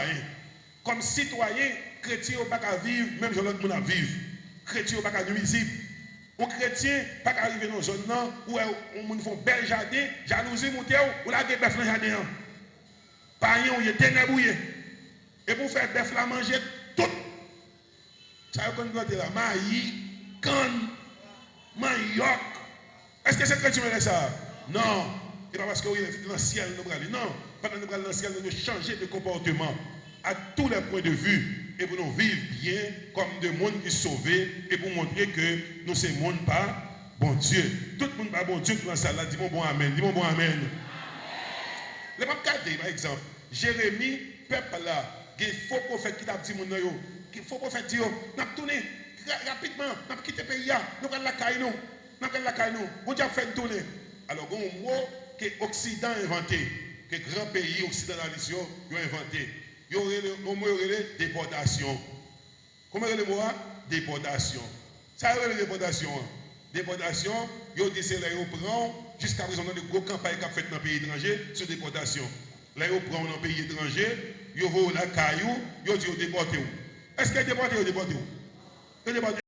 citoyen. Comme citoyen, chrétien n'a pas qu'à vivre, même si l'autre monde a vivre. Chrétien n'a pas qu'à nuisible. Un chrétien pas qu'à arriver dans une zone où on fait un bel jardin, jalousie monter ou la bœuf dans le jardin. Païen, il est ténébreux. Et pour faire bœuf la manger tout. Ça veut dire là, maïs, canne, manioc. Est-ce que c'est chrétien qui ça? Non. Et pas parce que est dans le ciel, nous allons. Non. Pendant que nous allons dans le ciel, nous devons changer de comportement à tous les points de vue. Et pour nous vivre bien comme des mondes qui sont sauvés. Et pour montrer que nous sommes monde pas bon Dieu. Tout le monde pas bon Dieu dans ça là. Dis-moi bon amen. Dis-moi bon amen. Les pas regarder par exemple. Jérémie, peuple là, il y a faux prophète qui t'a dit mon nom. Il faut prophète dire, nous avons tourné rapidement, nous avons quitté le pays, nous avons la caille, nous avons la caille, nous avons fait une tournée. Alors, il y a un mot que l'Occident a inventé, que les grands pays occidentalistes ont inventé. Il y a un mot de déportation. Comment est le mot? Déportation. Ça veut dire déportation. Déportation, il y a des l'aéroport, jusqu'à présent, dans de gros campagnes qui ont fait dans les pays étrangers sur déportation. L'aéroport dans les pays étrangers, il y a la caillou, il y a déporté. Est-ce qu'il est déporté ou déporté? Il est déporté.